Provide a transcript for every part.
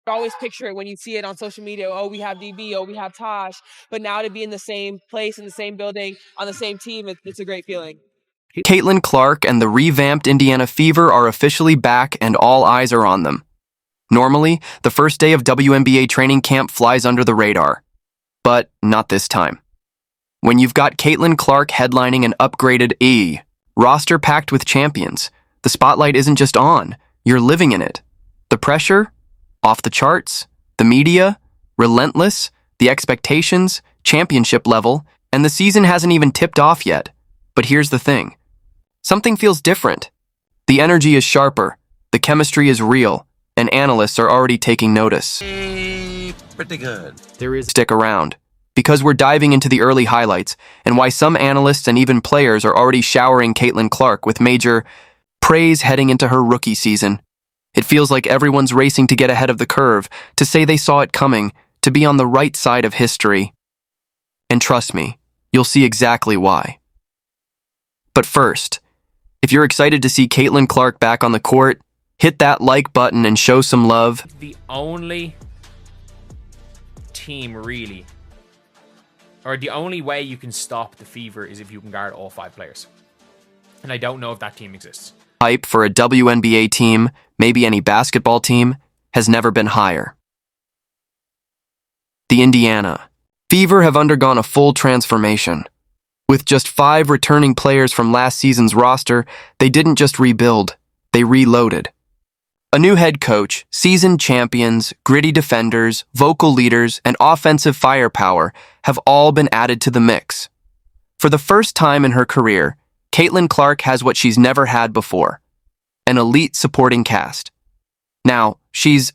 always picture it when you see it on social media. Oh, we have DB. Oh, we have Tosh. But now to be in the same place, in the same building, on the same team, it's a great feeling. Caitlin Clark and the revamped Indiana Fever are officially back and all eyes are on them. Normally, the first day of WNBA training camp flies under the radar. But not this time. When you've got Caitlin Clark headlining an upgraded roster packed with champions, the spotlight isn't just on, you're living in it. The pressure? Off the charts. The media? Relentless. The expectations? Championship level. And the season hasn't even tipped off yet. But here's the thing. Something feels different. The energy is sharper. The chemistry is real. And analysts are already taking notice. Pretty good. Stick around, because we're diving into the early highlights and why some analysts and even players are already showering Caitlin Clark with major praise heading into her rookie season. It feels like everyone's racing to get ahead of the curve, to say they saw it coming, to be on the right side of history. And trust me, you'll see exactly why. But first, if you're excited to see Caitlin Clark back on the court, hit that like button and show some love. The only team really, or the only way you can stop the Fever is if you can guard all 5 players. And I don't know if that team exists. Hype for a WNBA team, maybe any basketball team, has never been higher. The Indiana Fever have undergone a full transformation. With just 5 returning players from last season's roster, they didn't just rebuild, they reloaded. A new head coach, seasoned champions, gritty defenders, vocal leaders, and offensive firepower have all been added to the mix. For the first time in her career, Caitlin Clark has what she's never had before: an elite supporting cast. Now, she's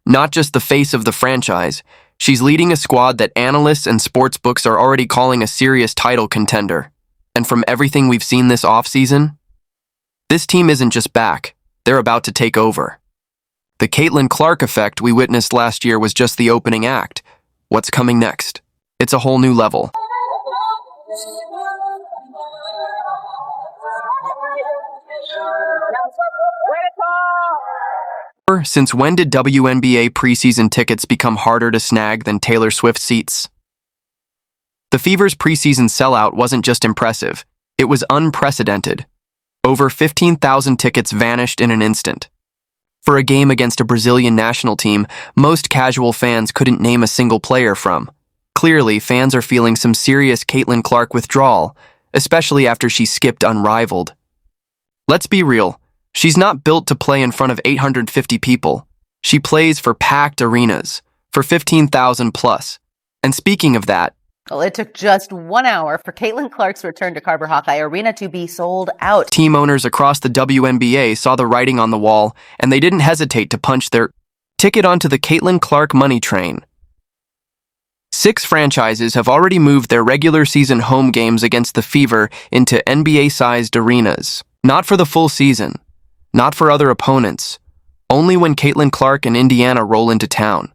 not just the face of the franchise, she's leading a squad that analysts and sportsbooks are already calling a serious title contender. And from everything we've seen this offseason, this team isn't just back, they're about to take over. The Caitlin Clark effect we witnessed last year was just the opening act. What's coming next? It's a whole new level. Since when did WNBA preseason tickets become harder to snag than Taylor Swift seats? The Fever's preseason sellout wasn't just impressive, it was unprecedented. Over 15,000 tickets vanished in an instant. For a game against a Brazilian national team, most casual fans couldn't name a single player from. Clearly, fans are feeling some serious Caitlin Clark withdrawal, especially after she skipped unrivaled. Let's be real, she's not built to play in front of 850 people. She plays for packed arenas, for 15,000 plus. And speaking of that, well, it took just 1 hour for Caitlin Clark's return to Carver Hawkeye Arena to be sold out. Team owners across the WNBA saw the writing on the wall, and they didn't hesitate to punch their ticket onto the Caitlin Clark money train. 6 franchises have already moved their regular season home games against the Fever into NBA-sized arenas. Not for the full season, not for other opponents, only when Caitlin Clark and Indiana roll into town.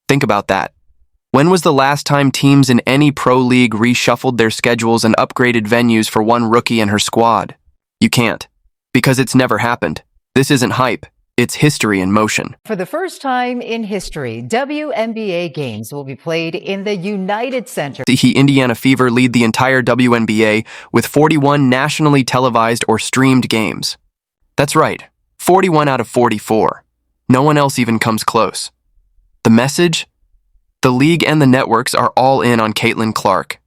Think about that. When was the last time teams in any pro league reshuffled their schedules and upgraded venues for one rookie and her squad? You can't, because it's never happened. This isn't hype, it's history in motion. For the first time in history, WNBA games will be played in the United Center. The Indiana Fever lead the entire WNBA with 41 nationally televised or streamed games. That's right, 41 out of 44. No one else even comes close. The message? The league and the networks are all in on Caitlin Clark.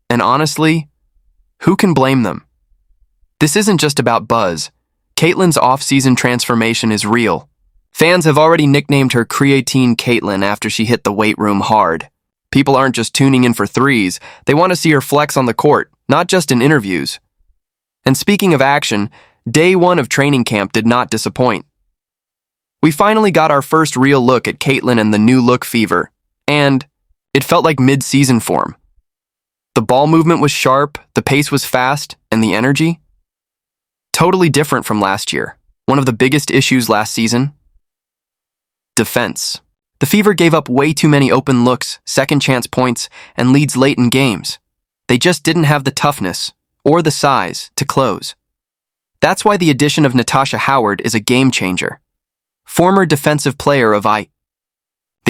And honestly, who can blame them? This isn't just about buzz. Caitlin's off-season transformation is real. Fans have already nicknamed her Creatine Caitlin after she hit the weight room hard. People aren't just tuning in for threes, they want to see her flex on the court, not just in interviews. And speaking of action, day 1 of training camp did not disappoint. We finally got our first real look at Caitlin and the new look Fever. And it felt like mid-season form. The ball movement was sharp, the pace was fast, and the energy? Totally different from last year. One of the biggest issues last season? Defense. The Fever gave up way too many open looks, second-chance points, and leads late in games. They just didn't have the toughness, or the size, to close. That's why the addition of Natasha Howard is a game-changer. Former defensive player of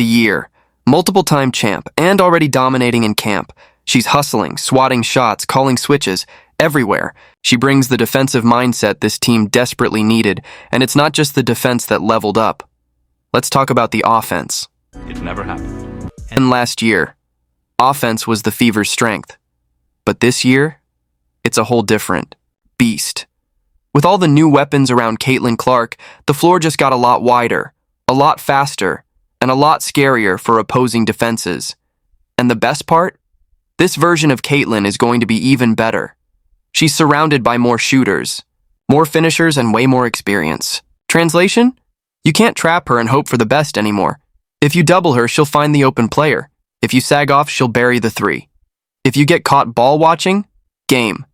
the year. Multiple-time champ and already dominating in camp. She's hustling, swatting shots, calling switches, everywhere. She brings the defensive mindset this team desperately needed, and it's not just the defense that leveled up. Let's talk about the offense. It never happened. And last year, offense was the Fever's strength. But this year, it's a whole different beast. With all the new weapons around Caitlin Clark, the floor just got a lot wider, a lot faster, and a lot scarier for opposing defenses. And the best part? This version of Caitlin is going to be even better. She's surrounded by more shooters, more finishers, and way more experience. Translation? You can't trap her and hope for the best anymore. If you double her, she'll find the open player. If you sag off, she'll bury the three. If you get caught ball watching, game.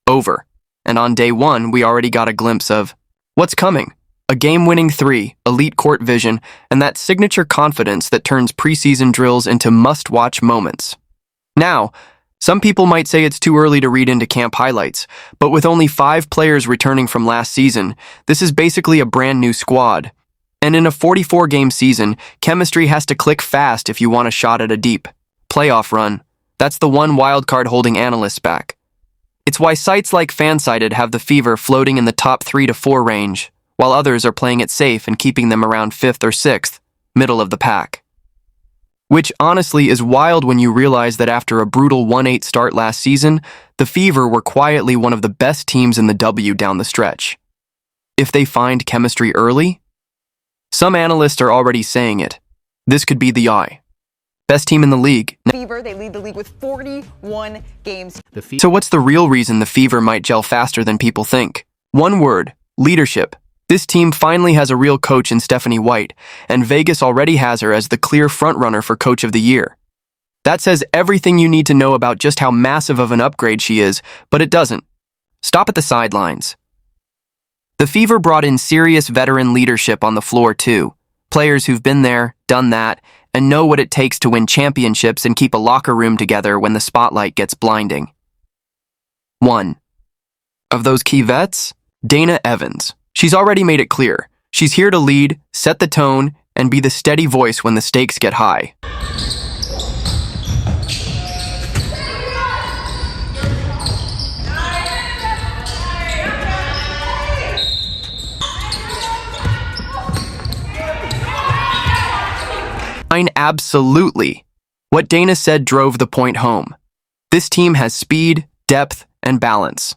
Over. And on day one, we already got a glimpse of what's coming. A game-winning three, elite court vision, and that signature confidence that turns preseason drills into must-watch moments. Now, some people might say it's too early to read into camp highlights, but with only 5 players returning from last season, this is basically a brand new squad. And in a 44-game season, chemistry has to click fast if you want a shot at a deep playoff run. That's the one wildcard holding analysts back. It's why sites like Fansided have the Fever floating in the top 3 to 4 range, while others are playing it safe and keeping them around 5th or 6th, middle of the pack. Which honestly is wild when you realize that after a brutal 1-8 start last season, the Fever were quietly one of the best teams in the W down the stretch. If they find chemistry early, some analysts are already saying it. This could be the eye. Best team in the league. Fever, they lead the league with 41 games. So what's the real reason the Fever might gel faster than people think? One word: leadership. This team finally has a real coach in Stephanie White, and Vegas already has her as the clear frontrunner for Coach of the Year. That says everything you need to know about just how massive of an upgrade she is, but it doesn't. Stop at the sidelines. The Fever brought in serious veteran leadership on the floor too. Players who've been there, done that, and know what it takes to win championships and keep a locker room together when the spotlight gets blinding. One of those key vets? Dana Evans. She's already made it clear. She's here to lead, set the tone, and be the steady voice when the stakes get high. Absolutely. What Dana said drove the point home. This team has speed, depth, and balance.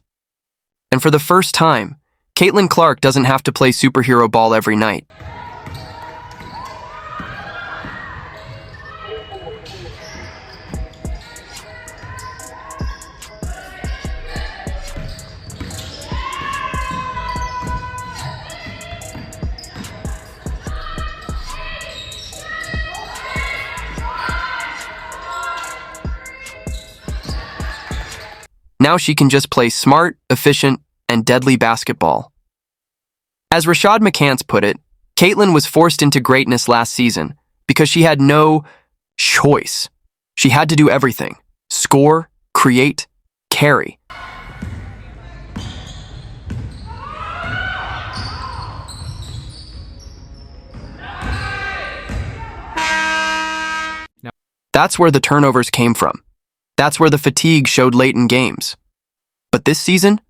And for the first time, Caitlin Clark doesn't have to play superhero ball every night. Now she can just play smart, efficient, and deadly basketball. As Rashad McCants put it, Caitlin was forced into greatness last season because she had no choice. She had to do everything: score, create, carry. That's where the turnovers came from. That's where the fatigue showed late in games. But this season,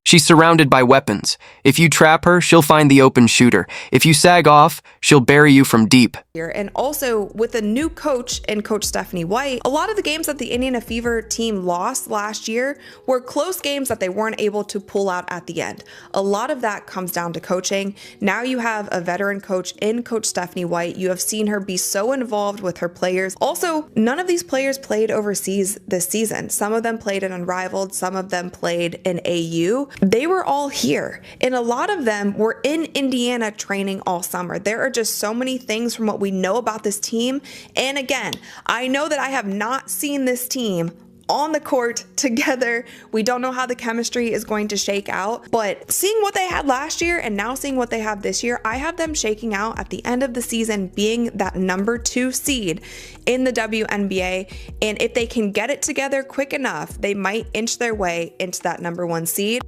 she's surrounded by weapons. If you trap her, she'll find the open shooter. If you sag off, she'll bury you from deep. And also with a new coach and Coach Stephanie White, a lot of the games that the Indiana Fever team lost last year were close games that they weren't able to pull out at the end. A lot of that comes down to coaching. Now you have a veteran coach in Coach Stephanie White. You have seen her be so involved with her players. Also, none of these players played overseas this season. Some of them played in Unrivaled, some of them played in AU. They were all here, and a lot of them were in Indiana training all summer. There are just so many things from what we know about this team. And again, I know that I have not seen this team on the court together. We don't know how the chemistry is going to shake out, but seeing what they had last year and now seeing what they have this year, I have them shaking out at the end of the season being that number 2 seed in the WNBA. And if they can get it together quick enough, they might inch their way into that number 1 seed.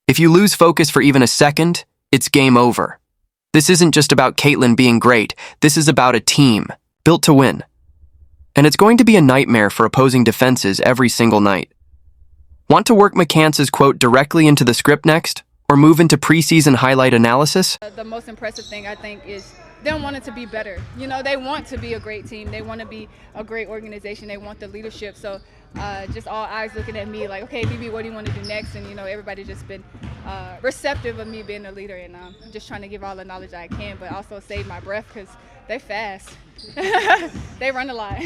If you lose focus for even a second, it's game over. This isn't just about Caitlin being great, this is about a team, built to win. And it's going to be a nightmare for opposing defenses every single night. Want to work McCance's quote directly into the script next? Or move into preseason highlight analysis? The most impressive thing, I think, is them wanting to be better. You know, they want to be a great team. They want to be a great organization. They want the leadership. So just all eyes looking at me like, okay, BB, what do you want to do next? And, you know, everybody just been receptive of me being a leader. And just trying to give all the knowledge I can, but also save my breath because they fast. They run a lot.